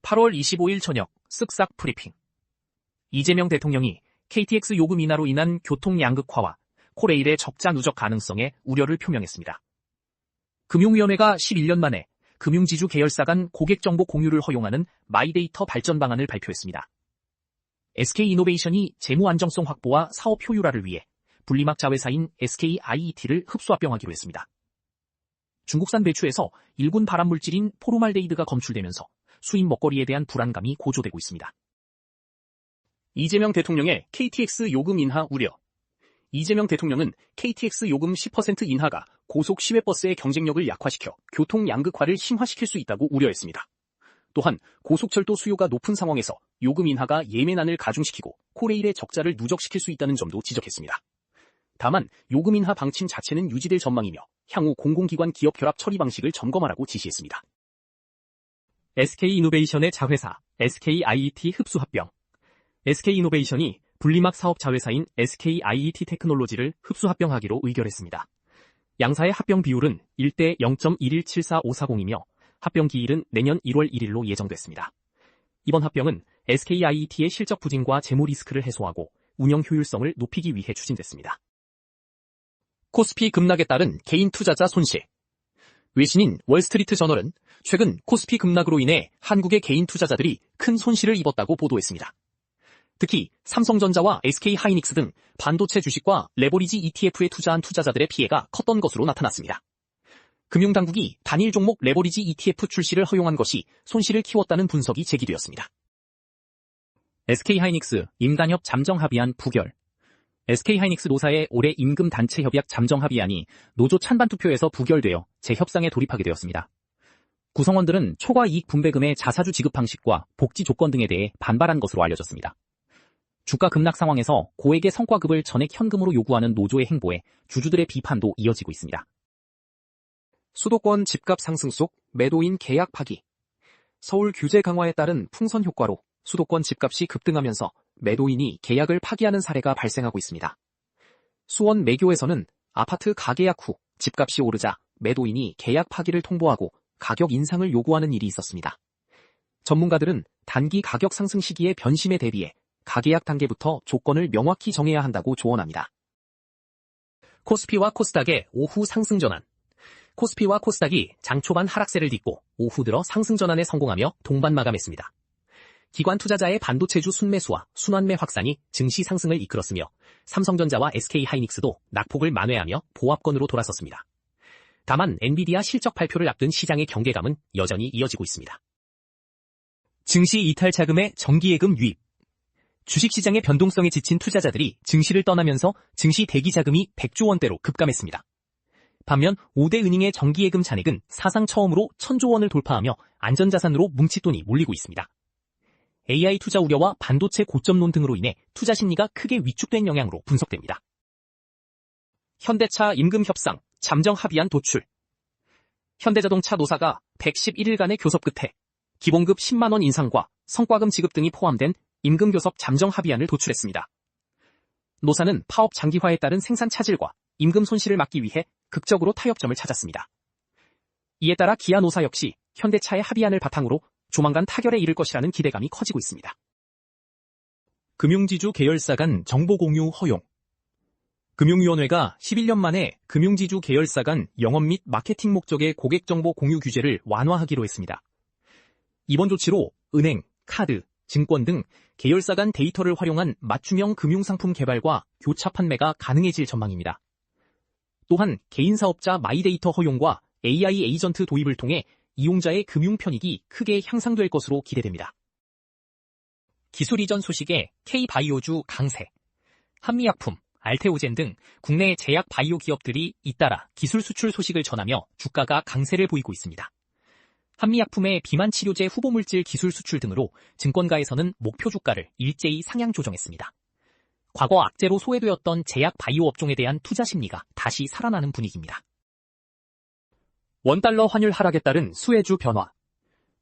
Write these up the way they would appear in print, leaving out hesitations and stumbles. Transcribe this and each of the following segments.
8월 25일 저녁 쓱싹 브리핑. 이재명 대통령이 KTX 요금 인하로 인한 교통 양극화와 코레일의 적자 누적 가능성에 우려를 표명했습니다. 금융위원회가 11년 만에 금융지주 계열사 간 고객정보 공유를 허용하는 마이데이터 발전 방안을 발표했습니다. SK이노베이션이 재무 안정성 확보와 사업 효율화를 위해 분리막 자회사인 SKIET를 흡수합병하기로 했습니다. 중국산 배추에서 일군 발암물질인 포르말데히드가 검출되면서 수입 먹거리에 대한 불안감이 고조되고 있습니다. 이재명 대통령의 KTX 요금 인하 우려. 이재명 대통령은 KTX 요금 10% 인하가 고속 시외버스의 경쟁력을 약화시켜 교통 양극화를 심화시킬 수 있다고 우려했습니다. 또한 고속철도 수요가 높은 상황에서 요금 인하가 예매난을 가중시키고 코레일의 적자를 누적시킬 수 있다는 점도 지적했습니다. 다만 요금 인하 방침 자체는 유지될 전망이며 향후 공공기관 기업 결합 처리 방식을 점검하라고 지시했습니다. SK이노베이션의 자회사 SKIET 흡수 합병. SK이노베이션이 분리막 사업 자회사인 SKIET 테크놀로지를 흡수 합병하기로 의결했습니다. 양사의 합병 비율은 1대 0.1174540이며 합병 기일은 내년 1월 1일로 예정됐습니다. 이번 합병은 SKIET의 실적 부진과 재무 리스크를 해소하고 운영 효율성을 높이기 위해 추진됐습니다. 코스피 급락에 따른 개인 투자자 손실. 외신인 월스트리트 저널은 최근 코스피 급락으로 인해 한국의 개인 투자자들이 큰 손실을 입었다고 보도했습니다. 특히 삼성전자와 SK하이닉스 등 반도체 주식과 레버리지 ETF에 투자한 투자자들의 피해가 컸던 것으로 나타났습니다. 금융당국이 단일 종목 레버리지 ETF 출시를 허용한 것이 손실을 키웠다는 분석이 제기되었습니다. SK하이닉스 임단협 잠정합의안 부결. SK하이닉스 노사의 올해 임금 단체 협약 잠정합의안이 노조 찬반 투표에서 부결되어 재협상에 돌입하게 되었습니다. 구성원들은 초과 이익 분배금의 자사주 지급 방식과 복지 조건 등에 대해 반발한 것으로 알려졌습니다. 주가 급락 상황에서 고액의 성과급을 전액 현금으로 요구하는 노조의 행보에 주주들의 비판도 이어지고 있습니다. 수도권 집값 상승 속 매도인 계약 파기. 서울 규제 강화에 따른 풍선 효과로 수도권 집값이 급등하면서 매도인이 계약을 파기하는 사례가 발생하고 있습니다. 수원 매교에서는 아파트 가계약 후 집값이 오르자 매도인이 계약 파기를 통보하고 가격 인상을 요구하는 일이 있었습니다. 전문가들은 단기 가격 상승 시기의 변심에 대비해 가계약 단계부터 조건을 명확히 정해야 한다고 조언합니다. 코스피와 코스닥의 오후 상승 전환. 코스피와 코스닥이 장 초반 하락세를 딛고 오후 들어 상승 전환에 성공하며 동반 마감했습니다. 기관 투자자의 반도체주 순매수와 순환매 확산이 증시 상승을 이끌었으며 삼성전자와 SK하이닉스도 낙폭을 만회하며 보합권으로 돌아섰습니다. 다만 엔비디아 실적 발표를 앞둔 시장의 경계감은 여전히 이어지고 있습니다. 증시 이탈 자금의 정기예금 유입. 주식시장의 변동성에 지친 투자자들이 증시를 떠나면서 증시 대기 자금이 100조 원대로 급감했습니다. 반면 5대 은행의 정기예금 잔액은 사상 처음으로 1000조 원을 돌파하며 안전자산으로 뭉칫돈이 몰리고 있습니다. AI 투자 우려와 반도체 고점론 등으로 인해 투자 심리가 크게 위축된 영향으로 분석됩니다. 현대차 임금 협상, 잠정 합의안 도출. 현대자동차 노사가 111일간의 교섭 끝에 기본급 10만 원 인상과 성과금 지급 등이 포함된 임금 교섭 잠정 합의안을 도출했습니다. 노사는 파업 장기화에 따른 생산 차질과 임금 손실을 막기 위해 극적으로 타협점을 찾았습니다. 이에 따라 기아 노사 역시 현대차의 합의안을 바탕으로 조만간 타결에 이를 것이라는 기대감이 커지고 있습니다. 금융지주 계열사 간 정보 공유 허용. 금융위원회가 11년 만에 금융지주 계열사 간 영업 및 마케팅 목적의 고객정보 공유 규제를 완화하기로 했습니다. 이번 조치로 은행, 카드, 증권 등 계열사 간 데이터를 활용한 맞춤형 금융상품 개발과 교차 판매가 가능해질 전망입니다. 또한 개인사업자 마이데이터 허용과 AI 에이전트 도입을 통해 이용자의 금융 편익이 크게 향상될 것으로 기대됩니다. 기술 이전 소식에 K바이오주 강세. 한미약품, 알테오젠 등 국내 제약 바이오 기업들이 잇따라 기술 수출 소식을 전하며 주가가 강세를 보이고 있습니다. 한미약품의 비만 치료제 후보물질 기술 수출 등으로 증권가에서는 목표 주가를 일제히 상향 조정했습니다. 과거 악재로 소외되었던 제약 바이오 업종에 대한 투자 심리가 다시 살아나는 분위기입니다. 원달러 환율 하락에 따른 수혜주 변화.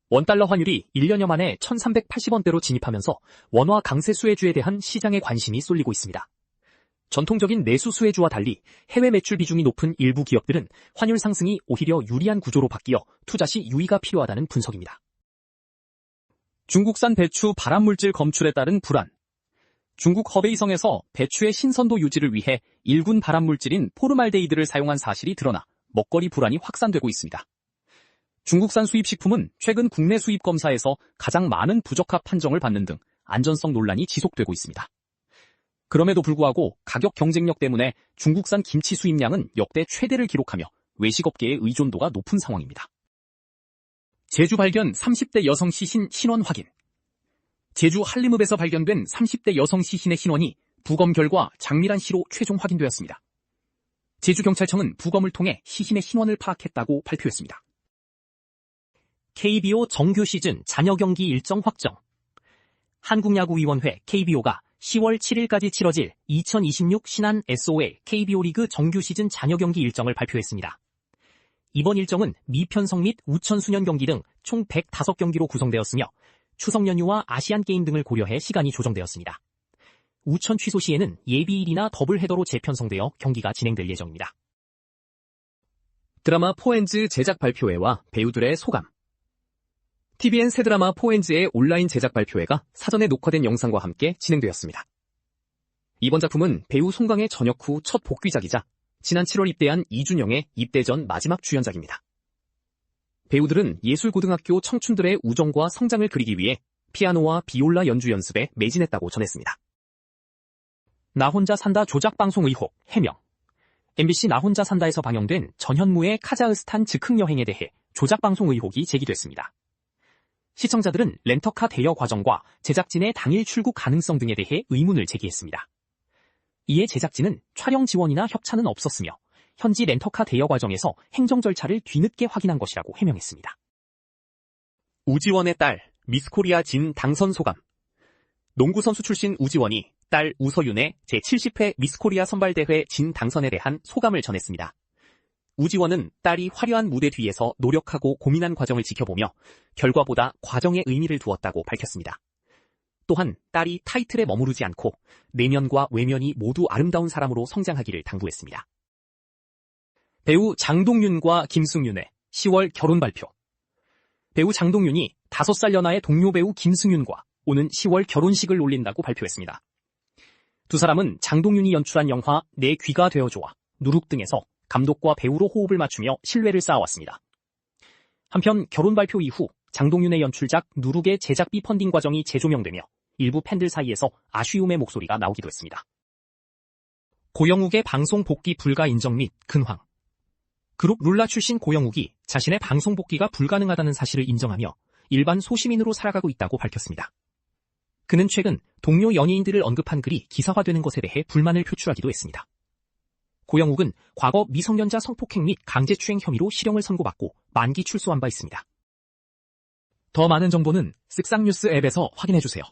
원달러 환율이 1년여 만에 1380원대로 진입하면서 원화 강세 수혜주에 대한 시장의 관심이 쏠리고 있습니다. 전통적인 내수 수혜주와 달리 해외 매출 비중이 높은 일부 기업들은 환율 상승이 오히려 유리한 구조로 바뀌어 투자 시 유의가 필요하다는 분석입니다. 중국산 배추 발암물질 검출에 따른 불안. 중국 허베이성에서 배추의 신선도 유지를 위해 일군 발암물질인 포르말데히드를 사용한 사실이 드러나 먹거리 불안이 확산되고 있습니다. 중국산 수입식품은 최근 국내 수입 검사에서 가장 많은 부적합 판정을 받는 등 안전성 논란이 지속되고 있습니다. 그럼에도 불구하고 가격 경쟁력 때문에 중국산 김치 수입량은 역대 최대를 기록하며 외식업계의 의존도가 높은 상황입니다. 제주 발견 30대 여성 시신 신원 확인. 제주 한림읍에서 발견된 30대 여성 시신의 신원이 부검 결과 장미란 씨로 최종 확인되었습니다. 제주경찰청은 부검을 통해 시신의 신원을 파악했다고 발표했습니다. KBO 정규 시즌 잔여 경기 일정 확정. 한국야구위원회 KBO가 10월 7일까지 치러질 2026 신한 SOL KBO 리그 정규 시즌 잔여 경기 일정을 발표했습니다. 이번 일정은 미편성 및 우천수년 경기 등 총 105경기로 구성되었으며 추석 연휴와 아시안 게임 등을 고려해 시간이 조정되었습니다. 우천 취소 시에는 예비일이나 더블 헤더로 재편성되어 경기가 진행될 예정입니다. 드라마 포엔즈 제작 발표회와 배우들의 소감. TVN 새 드라마 포엔즈의 온라인 제작 발표회가 사전에 녹화된 영상과 함께 진행되었습니다. 이번 작품은 배우 송강의 전역 후 첫 복귀작이자 지난 7월 입대한 이준영의 입대 전 마지막 주연작입니다. 배우들은 예술고등학교 청춘들의 우정과 성장을 그리기 위해 피아노와 비올라 연주 연습에 매진했다고 전했습니다. 나 혼자 산다 조작 방송 의혹 해명. MBC 나 혼자 산다에서 방영된 전현무의 카자흐스탄 즉흥 여행에 대해 조작 방송 의혹이 제기됐습니다. 시청자들은 렌터카 대여 과정과 제작진의 당일 출국 가능성 등에 대해 의문을 제기했습니다. 이에 제작진은 촬영 지원이나 협찬은 없었으며 현지 렌터카 대여 과정에서 행정 절차를 뒤늦게 확인한 것이라고 해명했습니다. 우지원의 딸 미스코리아 진 당선 소감. 농구선수 출신 우지원이 딸 우서윤의 제70회 미스코리아 선발대회 진 당선에 대한 소감을 전했습니다. 우지원은 딸이 화려한 무대 뒤에서 노력하고 고민한 과정을 지켜보며 결과보다 과정에 의미를 두었다고 밝혔습니다. 또한 딸이 타이틀에 머무르지 않고 내면과 외면이 모두 아름다운 사람으로 성장하기를 당부했습니다. 배우 장동윤과 김승윤의 10월 결혼 발표. 배우 장동윤이 5살 연하의 동료 배우 김승윤과 오는 10월 결혼식을 올린다고 발표했습니다. 두 사람은 장동윤이 연출한 영화 내 귀가 되어줘와 누룩 등에서 감독과 배우로 호흡을 맞추며 신뢰를 쌓아왔습니다. 한편 결혼 발표 이후 장동윤의 연출작 누룩의 제작비 펀딩 과정이 재조명되며 일부 팬들 사이에서 아쉬움의 목소리가 나오기도 했습니다. 고영욱의 방송 복귀 불가 인정 및 근황. 그룹 룰라 출신 고영욱이 자신의 방송 복귀가 불가능하다는 사실을 인정하며 일반 소시민으로 살아가고 있다고 밝혔습니다. 그는 최근 동료 연예인들을 언급한 글이 기사화되는 것에 대해 불만을 표출하기도 했습니다. 고영욱은 과거 미성년자 성폭행 및 강제추행 혐의로 실형을 선고받고 만기 출소한 바 있습니다. 더 많은 정보는 쓱싹뉴스 앱에서 확인해주세요.